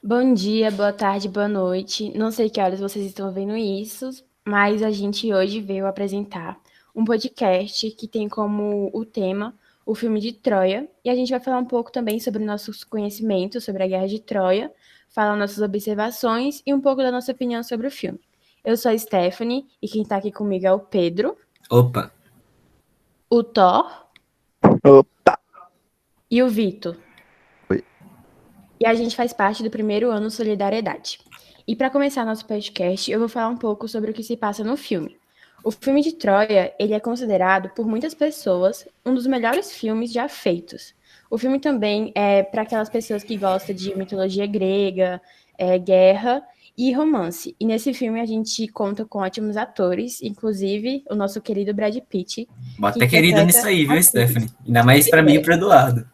Bom dia, boa tarde, boa noite. Não sei que horas vocês estão vendo isso, mas a gente hoje veio apresentar um podcast que tem como o tema o filme de Troia. E a gente vai falar um pouco também sobre nossos conhecimentos sobre a Guerra de Troia, falar nossas observações e um pouco da nossa opinião sobre o filme. Eu sou a Stephanie e quem está aqui comigo é o Pedro, Opa, o Thor Opa! e o Vitor. Oi. E a gente faz parte do primeiro ano Solidariedade. E para começar nosso podcast, eu vou falar um pouco sobre o que se passa no filme. O filme de Troia, ele é considerado por muitas pessoas um dos melhores filmes já feitos. O filme também é para aquelas pessoas que gostam de mitologia grega, guerra e romance. E nesse filme a gente conta com ótimos atores, inclusive o nosso querido Brad Pitt, que bota querido nisso interpreta aí, viu, Aquiles. Stephanie? Ainda mais pra mim e pro Eduardo.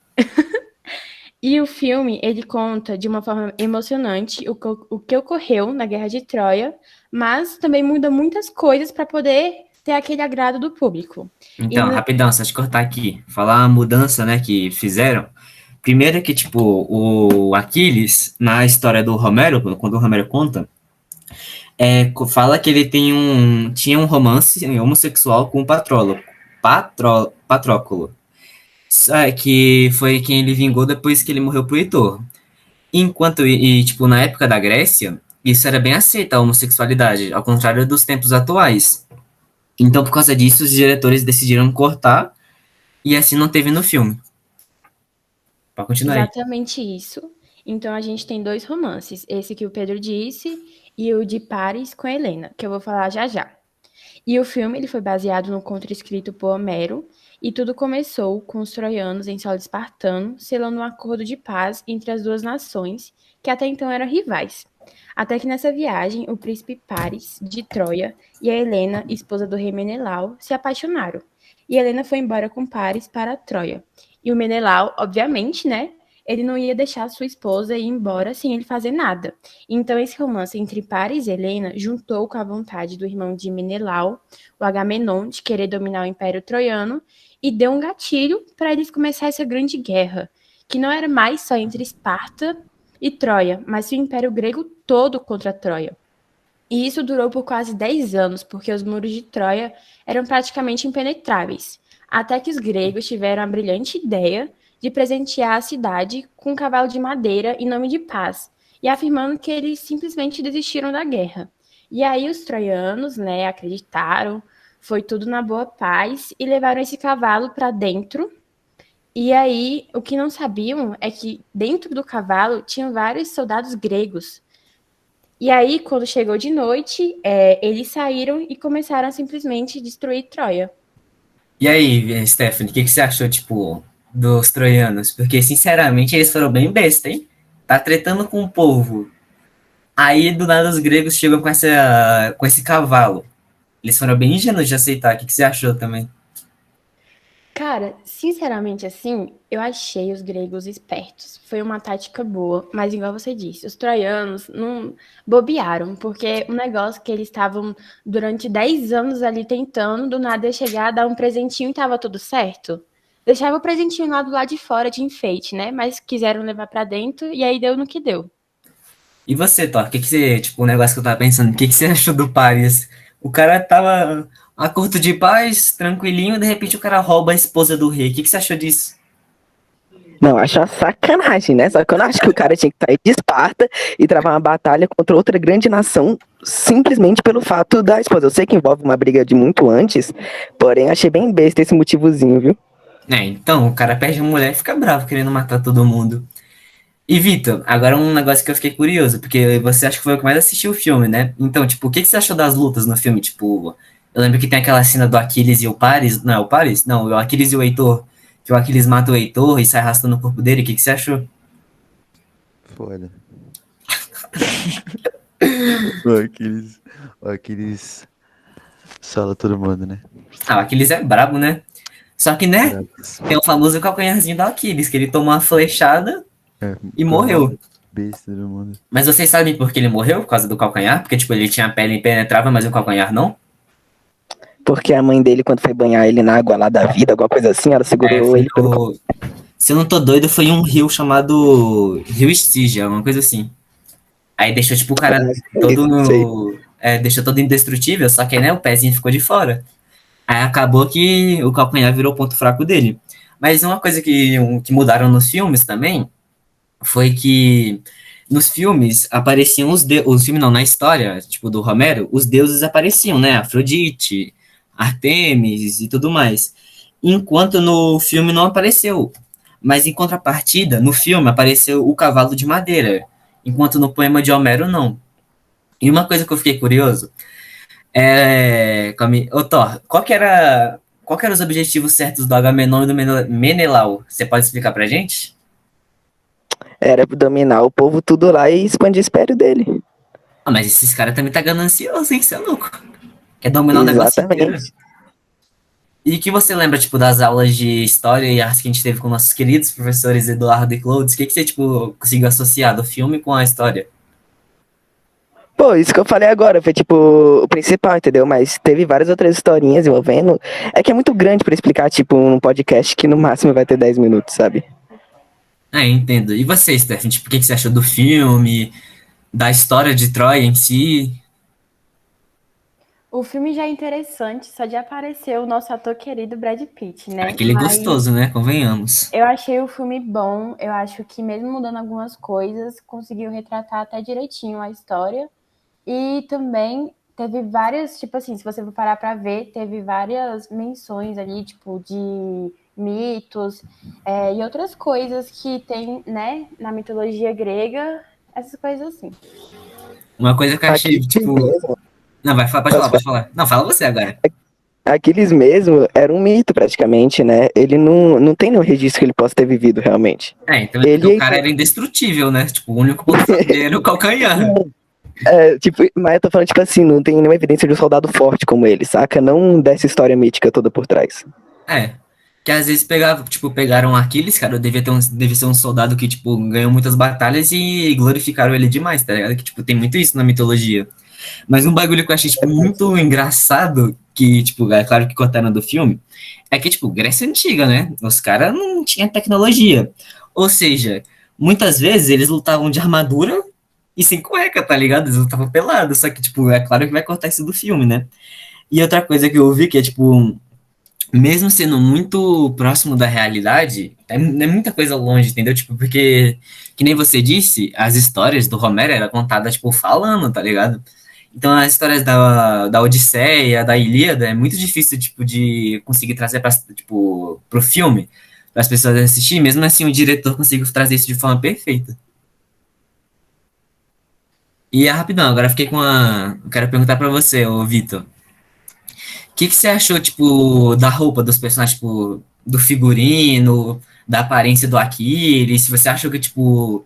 E o filme, ele conta de uma forma emocionante o que ocorreu na Guerra de Troia, mas também muda muitas coisas para poder ter aquele agrado do público. E Então, rapidão, só te cortar aqui. Falar a mudança, né, que fizeram. Primeiro que, tipo, o Aquiles, na história do Romero, quando o Romero conta, fala que ele tinha um romance homossexual com o Patróculo. Que foi quem ele vingou depois que ele morreu pro Heitor. Tipo, na época da Grécia, isso era bem aceito, a homossexualidade, ao contrário dos tempos atuais. Então, por causa disso, os diretores decidiram cortar e assim não teve no filme. Pode continuar aí. exatamente isso. Então a gente tem dois romances, esse que o Pedro disse e o de Paris com a Helena, que eu vou falar já já. E o filme ele foi baseado no conto escrito por Homero, e tudo começou com os troianos em solo espartano, selando um acordo de paz entre as duas nações, que até então eram rivais. Até que nessa viagem, o príncipe Paris, de Troia, e a Helena, esposa do rei Menelau, se apaixonaram. E Helena foi embora com Paris para Troia. E o Menelau, obviamente, né? Ele não ia deixar sua esposa ir embora sem ele fazer nada. Então, esse romance entre Paris e Helena juntou com a vontade do irmão de Menelau, o Agamenon, de querer dominar o Império Troiano, e deu um gatilho para eles começar essa grande guerra, que não era mais só entre Esparta e Troia, mas o Império Grego todo contra Troia. E isso durou por quase 10 anos, porque os muros de Troia eram praticamente impenetráveis, até que os gregos tiveram a brilhante ideia de presentear a cidade com um cavalo de madeira em nome de paz, e afirmando que eles simplesmente desistiram da guerra. E aí os troianos, né, acreditaram, foi tudo na boa paz, e levaram esse cavalo para dentro. E aí, o que não sabiam é que dentro do cavalo tinham vários soldados gregos. E aí, quando chegou de noite, eles saíram e começaram a simplesmente destruir Troia. E aí, Stephanie, o que você achou, tipo, dos troianos? Porque, sinceramente, eles foram bem besta, hein? Tá tretando com o povo. Aí, do nada, os gregos chegam com esse cavalo. Eles foram bem ingênuos de aceitar. O que você achou também? Cara, sinceramente, assim, eu achei os gregos espertos. Foi uma tática boa, mas igual você disse, os troianos não bobearam, porque o negócio que eles estavam durante 10 anos ali tentando, do nada ia chegar, dar um presentinho e tava tudo certo. Deixava o presentinho lá do lado de fora de enfeite, né? Mas quiseram levar pra dentro e aí deu no que deu. E você, Thor, tipo, o negócio que eu tava pensando, o que você achou do Paris? O cara tava a curto de paz, tranquilinho, de repente o cara rouba a esposa do rei. O que você achou disso? Não, acho uma sacanagem, né? Só que eu não acho que o cara tinha que sair de Esparta e travar uma batalha contra outra grande nação simplesmente pelo fato da esposa. Eu sei que envolve uma briga de muito antes, porém achei bem besta esse motivozinho, viu? Então, o cara perde a mulher e fica bravo querendo matar todo mundo. E, Vitor, agora um negócio que eu fiquei curioso, porque você acha que foi o que mais assistiu o filme, né? Então, tipo, o que você achou das lutas no filme? Tipo, eu lembro que tem aquela cena do Aquiles e o Paris. Não, é o Paris? Não, o Aquiles e o Heitor. Que o Aquiles mata o Heitor e sai arrastando o corpo dele. O que você achou? Foda. O Aquiles sola todo mundo, né? Ah, o Aquiles é brabo, né? Só que, né? Brabos. Tem o famoso calcanharzinho do Aquiles, que ele tomou uma flechada É, e foi o maior morreu. besta do mundo. Mas vocês sabem por que ele morreu? Por causa do calcanhar? Porque, tipo, ele tinha a pele impenetrável, mas o calcanhar não? Porque a mãe dele, quando foi banhar ele na água lá da vida, alguma coisa assim, ela segurou Foi ele pelo. no... Se eu não tô doido, foi em um rio chamado Rio Estígia, alguma coisa assim. Aí deixou, tipo, o cara Sei. deixou todo indestrutível, só que aí, né, o pezinho ficou de fora. Aí acabou que o calcanhar virou o ponto fraco dele. Mas uma coisa que mudaram nos filmes também foi que nos filmes apareciam os filmes não, na história, tipo, do Romero, os deuses apareciam, né? Afrodite, Artemis e tudo mais. Enquanto no filme não apareceu. Mas em contrapartida, no filme apareceu o cavalo de madeira, enquanto no poema de Homero não. E uma coisa que eu fiquei curioso ô Thor, qual que eram os objetivos certos do Agamenon e do Menelau? Você pode explicar pra gente? Era dominar o povo tudo lá e expandir o império dele. Ah, mas esses caras também tá ganancioso, hein? Você é louco. Quer dominar o negócio inteiro. Exatamente. E que você lembra, tipo, das aulas de história e arte que a gente teve com nossos queridos professores Eduardo e Cloudes? O que você, tipo, conseguiu associar do filme com a história? Pô, isso que eu falei agora foi tipo o principal, entendeu? Mas teve várias outras historinhas envolvendo. É que é muito grande pra explicar, tipo, um podcast que no máximo vai ter 10 minutos, sabe? Ah, eu entendo. E você, Stephen? Tipo, o que você achou do filme, da história de Troia em si? O filme já é interessante, só de aparecer o nosso ator querido Brad Pitt, né? Aquele Mas gostoso, né? Convenhamos. eu achei o filme bom, eu acho que mesmo mudando algumas coisas, conseguiu retratar até direitinho a história. E também teve várias, tipo assim, se você for parar pra ver, teve várias menções ali, tipo, de mitos e outras coisas que tem, né, na mitologia grega, essas coisas assim. Uma coisa que eu achei, Aquiles tipo. mesmo, Não, vai, pode falar, posso pode falar? falar. Não, fala você agora. Aquiles mesmo era um mito praticamente, né? Ele não tem nenhum registro que ele possa ter vivido realmente. Então é porque o Ele cara era indestrutível, né? Tipo, o único ponto fraco dele era o calcanhar. tipo, mas eu tô falando, tipo assim, não tem nenhuma evidência de um soldado forte como ele, saca? Não dessa história mítica toda por trás. É. Que às vezes pegaram Aquiles, cara, devia ser um soldado que, tipo, ganhou muitas batalhas e glorificaram ele demais, tá ligado? Que, tipo, tem muito isso na mitologia. Mas um bagulho que eu achei, tipo, muito engraçado, que, tipo, é claro que cortaram do filme, é que, tipo, Grécia Antiga, né? Os caras não tinham tecnologia. Ou seja, muitas vezes eles lutavam de armadura e sem cueca, tá ligado? Eles lutavam pelados. Só que, tipo, é claro que vai cortar isso do filme, né? E outra coisa que eu vi que é, tipo, mesmo sendo muito próximo da realidade, é muita coisa longe, entendeu? Tipo, porque, que nem você disse, as histórias do Romero eram contadas, tipo, falando, tá ligado? Então, as histórias da Odisseia, da Ilíada, é muito difícil, tipo, de conseguir trazer para, tipo, pro filme, para as pessoas assistirem. Mesmo assim, o diretor conseguiu trazer isso de forma perfeita. E é rapidão, agora eu fiquei com a... Eu quero perguntar para você, ô Vitor. O que você achou, tipo, da roupa dos personagens, tipo, do figurino, da aparência do Aquiles? Se você achou que, tipo,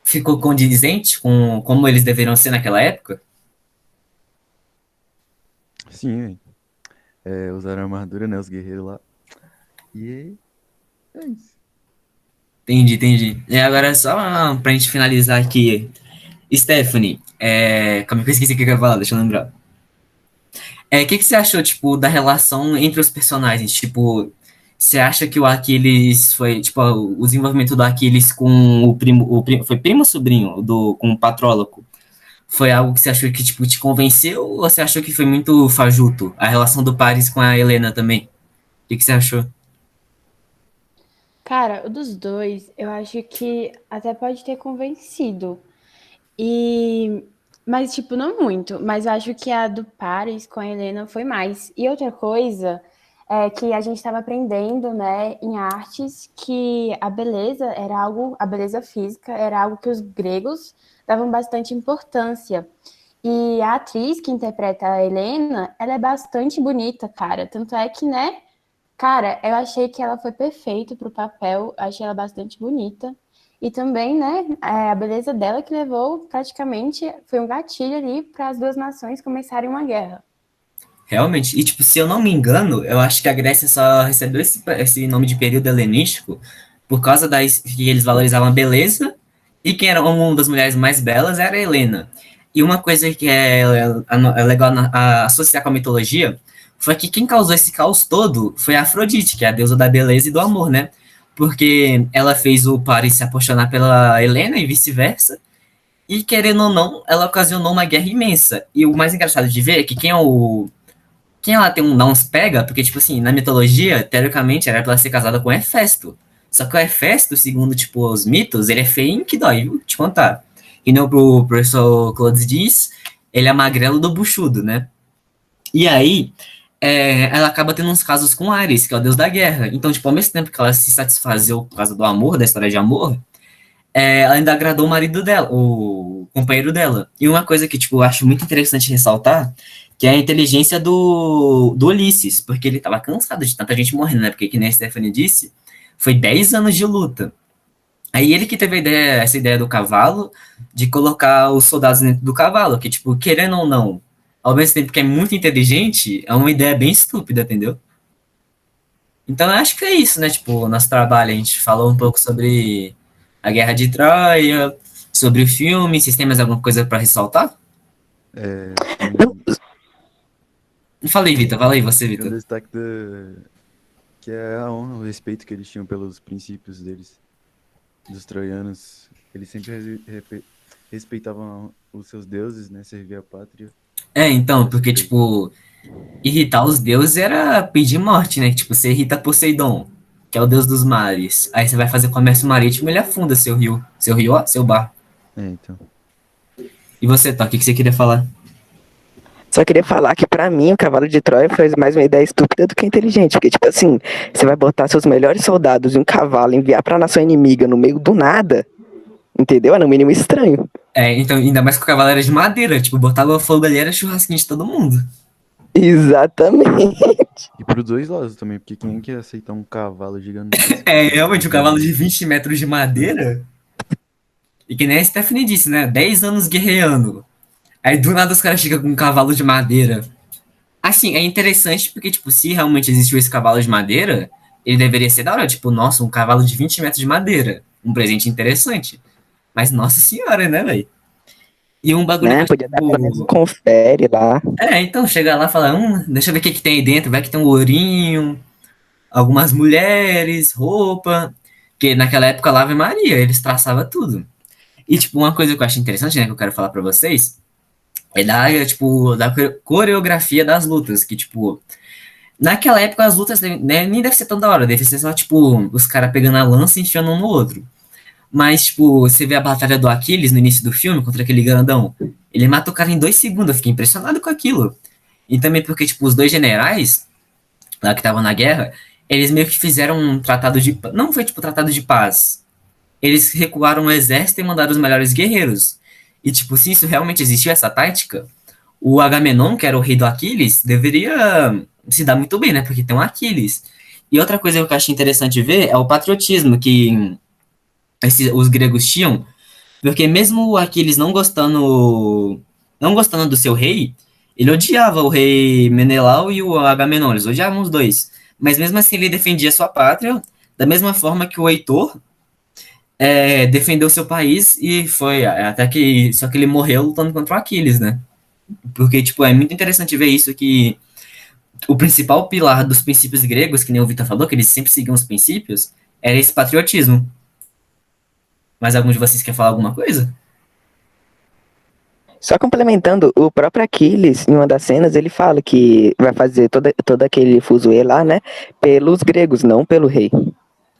ficou condizente com como eles deveriam ser naquela época? Sim, velho. Usaram armadura, né? Os guerreiros lá. E é isso. Entendi, entendi. E agora, só pra gente finalizar aqui, Stephanie, como é que eu esqueci o que eu ia falar? Deixa eu lembrar. O que você achou, tipo, da relação entre os personagens? Tipo, você acha que o Aquiles foi, tipo, o desenvolvimento do Aquiles com foi primo ou sobrinho com o Patróloco? Foi algo que você achou que, tipo, te convenceu ou você achou que foi muito fajuto? A relação do Paris com a Helena também. O que você achou? Cara, o dos dois, eu acho que até pode ter convencido. E mas tipo, não muito, mas eu acho que a do Paris com a Helena foi mais. E outra coisa é que a gente estava aprendendo, né, em artes, que a beleza era algo, a beleza física era algo que os gregos davam bastante importância. E a atriz que interpreta a Helena, ela é bastante bonita, cara. Tanto é que, né, cara, eu achei que ela foi perfeita pro papel, achei ela bastante bonita. E também, né, a beleza dela que levou praticamente, foi um gatilho ali para as duas nações começarem uma guerra. Realmente. E, tipo, se eu não me engano, eu acho que a Grécia só recebeu esse nome de período helenístico por causa que eles valorizavam a beleza e quem era uma das mulheres mais belas era a Helena. E uma coisa que é legal associar com a mitologia foi que quem causou esse caos todo foi a Afrodite, que é a deusa da beleza e do amor, né? Porque ela fez o Paris se apaixonar pela Helena e vice-versa. E, querendo ou não, ela ocasionou uma guerra imensa. E o mais engraçado de ver é que quem ela tem dá uns pega, porque, tipo assim, na mitologia, teoricamente, era pra ela ser casada com Hefesto. Só que o Hefesto, segundo, tipo, os mitos, ele é feio que dói, viu? Te contar. E não pro professor Clodes diz, ele é magrelo do buchudo, né? E aí, ela acaba tendo uns casos com Ares, que é o deus da guerra. Então, tipo, ao mesmo tempo que ela se satisfazeu por causa do amor, da história de amor, ela ainda agradou o marido dela, o companheiro dela. E uma coisa que, tipo, eu acho muito interessante ressaltar, que é a inteligência do Ulisses, porque ele tava cansado de tanta gente morrendo, né? Porque, que nem a Stephanie disse, foi 10 anos de luta. Aí ele que teve essa ideia do cavalo, de colocar os soldados dentro do cavalo, que, tipo, querendo ou não, ao mesmo tempo que é muito inteligente, é uma ideia bem estúpida, entendeu? Então eu acho que é isso, né? Tipo, nosso trabalho, a gente falou um pouco sobre a Guerra de Troia, sobre o filme. Vocês têm mais alguma coisa para ressaltar? Não, Falei, Vitor. Fala aí, você, Tem um Vitor. destaque que é a honra, o respeito que eles tinham pelos princípios deles, dos troianos. Eles sempre respeitavam os seus deuses, né? Servia a pátria. Então, Era porque, super. tipo, irritar os deuses era pedir morte, né? Tipo, você irrita Poseidon, que é o deus dos mares. Aí você vai fazer comércio marítimo, ele afunda seu rio. Seu rio, ó, seu bar. Então. E você, Tó, o que você queria falar? só queria falar que pra mim o cavalo de Troia foi mais uma ideia estúpida do que inteligente. Porque, tipo assim, você vai botar seus melhores soldados em um cavalo e enviar pra nação inimiga no meio do nada, entendeu? É no mínimo estranho. Então, ainda mais que o cavalo era de madeira. Tipo, botava fogo ali, era churrasquinho de todo mundo. Exatamente. E pros dois lados também, porque quem quer aceitar um cavalo gigantesco? Realmente, um cavalo de 20 metros de madeira. E que nem a Stephanie disse, né? 10 anos guerreando. Aí do nada os caras chegam com um cavalo de madeira. Assim, é interessante porque, tipo, se realmente existiu esse cavalo de madeira, ele deveria ser da hora. Tipo, nossa, um cavalo de 20 metros de madeira. Um presente interessante. Mas, nossa senhora, né, velho? E um bagulho que Né? eu, Podia dar pelo menos um tipo. confere lá. Então, chega lá e fala, deixa eu ver o que tem aí dentro. Vai que tem um ourinho, algumas mulheres, roupa. Porque naquela época lá, Ave Maria, eles traçavam tudo. E, tipo, uma coisa que eu acho interessante, né, que eu quero falar pra vocês, da coreografia das lutas, que, tipo, naquela época as lutas né, nem deve ser tão da hora, deve ser só, tipo, os caras pegando a lança e enfiando um no outro. Mas, tipo, você vê a batalha do Aquiles no início do filme contra aquele grandão, ele mata o cara em 2 segundos, eu fiquei impressionado com aquilo. E também porque, tipo, os dois generais, lá que estavam na guerra, eles meio que fizeram um tratado de... Não foi, tipo, tratado de paz, eles recuaram o exército e mandaram os melhores guerreiros. E, tipo, se isso realmente existiu, essa tática, o Agamenon, que era o rei do Aquiles, deveria se dar muito bem, né? Porque tem um Aquiles. E outra coisa que eu acho interessante ver é o patriotismo que os gregos tinham, porque mesmo o Aquiles não gostando do seu rei, ele odiava o rei Menelau e o Agamenon, eles odiavam os dois. Mas mesmo assim ele defendia sua pátria, da mesma forma que o Heitor defendeu seu país e foi até que só que ele morreu lutando contra o Aquiles, né? Porque tipo é muito interessante ver isso que o principal pilar dos princípios gregos, que nem o Vitor falou, que eles sempre seguiam os princípios, era esse patriotismo. Mas algum de vocês quer falar alguma coisa? Só complementando, o próprio Aquiles, em uma das cenas, ele fala que vai fazer todo aquele fuzuê lá, né? Pelos gregos, não pelo rei.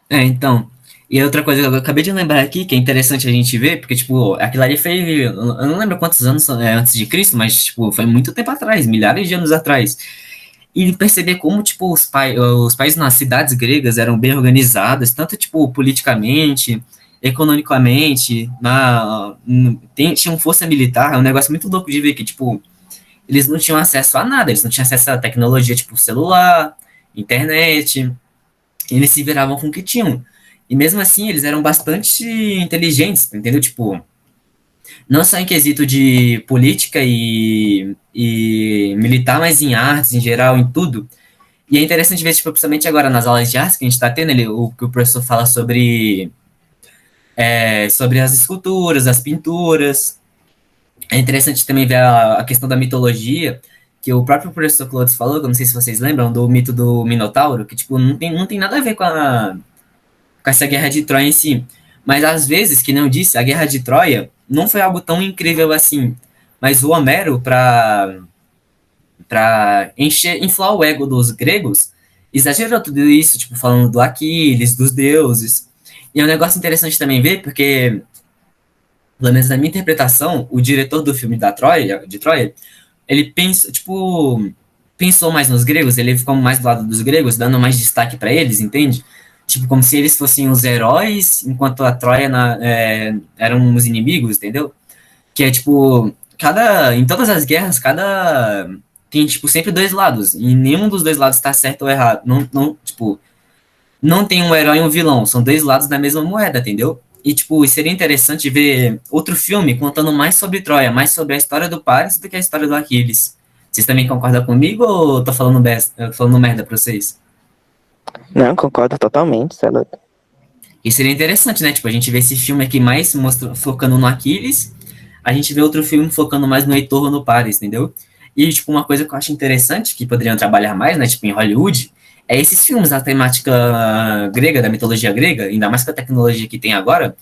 Então. E outra coisa que eu acabei de lembrar aqui, que é interessante a gente ver, porque, tipo, aquilo ali foi. Eu não lembro quantos anos antes de Cristo, mas, tipo, foi muito tempo atrás, milhares de anos atrás. E perceber como, tipo, os países nas cidades gregas eram bem organizadas, tanto, tipo, politicamente, economicamente, tinham força militar, é um negócio muito louco de ver que, tipo, eles não tinham acesso a nada, eles não tinham acesso a tecnologia, tipo, celular, internet, eles se viravam com o que tinham. E mesmo assim, eles eram bastante inteligentes, entendeu? Tipo, não só em quesito de política e militar, mas em artes, em geral, em tudo. E é interessante ver, tipo, principalmente agora nas aulas de artes que a gente está tendo, o que o professor fala sobre as esculturas, as pinturas. É interessante também ver a questão da mitologia, que o próprio professor Clodes falou, que eu não sei se vocês lembram, do mito do Minotauro, que, tipo, não tem nada a ver com essa guerra de Troia em si. Mas às vezes, que não disse, a guerra de Troia não foi algo tão incrível assim. Mas o Homero, para inflar o ego dos gregos, exagerou tudo isso, tipo, falando do Aquiles, dos deuses. E é um negócio interessante também ver, porque, pelo menos na minha interpretação, o diretor do filme de Troia, ele pensa, tipo, pensou mais nos gregos, ele ficou mais do lado dos gregos, dando mais destaque para eles, entende? Tipo, como se eles fossem os heróis, enquanto a Troia eram os inimigos, entendeu? Que é tipo, em todas as guerras, tem tipo sempre dois lados, e nenhum dos dois lados está certo ou errado. Tipo, não tem um herói e um vilão, são dois lados da mesma moeda, entendeu? E tipo, seria interessante ver outro filme contando mais sobre Troia, mais sobre a história do Paris do que a história do Aquiles. Vocês também concordam comigo ou eu tô falando merda pra vocês? Não, concordo totalmente, cê é louco. E seria interessante, né? Tipo, a gente vê esse filme aqui mais focando no Aquiles, a gente vê outro filme focando mais no Heitor ou no Paris, entendeu? E, tipo, uma coisa que eu acho interessante, que poderiam trabalhar mais, né? Tipo, em Hollywood, é esses filmes da temática grega, da mitologia grega, ainda mais com a tecnologia que tem agora.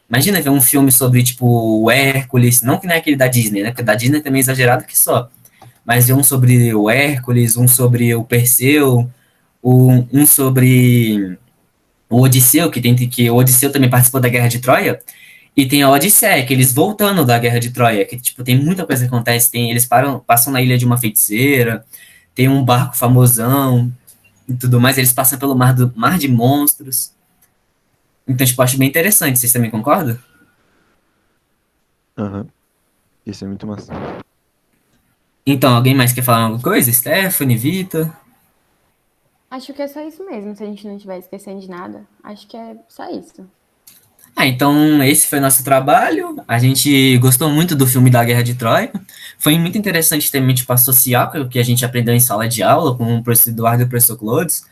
Imagina ver um filme sobre, tipo, o Hércules, não que não é aquele da Disney, né? Porque da Disney também é exagerado que só. Mas ver um sobre o Hércules, um sobre o Perseu, um sobre o Odisseu, que o Odisseu também participou da Guerra de Troia, e tem a Odisseia, que eles voltando da Guerra de Troia, que tipo, tem muita coisa que acontece, eles passam na ilha de uma feiticeira, tem um barco famosão e tudo mais, eles passam pelo mar de monstros. Então, tipo, acho bem interessante, vocês também concordam? Aham. Isso é muito massa. Então, alguém mais quer falar alguma coisa? Stephanie, Vitor? Acho que é só isso mesmo, se a gente não estiver esquecendo de nada. Acho que é só isso. Então esse foi nosso trabalho. A gente gostou muito do filme da Guerra de Troia. Foi muito interessante também, tipo, associar com o que a gente aprendeu em sala de aula com o professor Eduardo e o professor Clodes.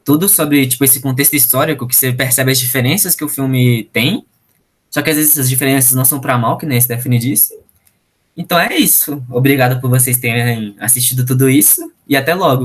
Tudo sobre, tipo, esse contexto histórico, que você percebe as diferenças que o filme tem. Só que às vezes essas diferenças não são para mal, que nem a Stephanie disse. Então é isso. Obrigado por vocês terem assistido tudo isso e até logo.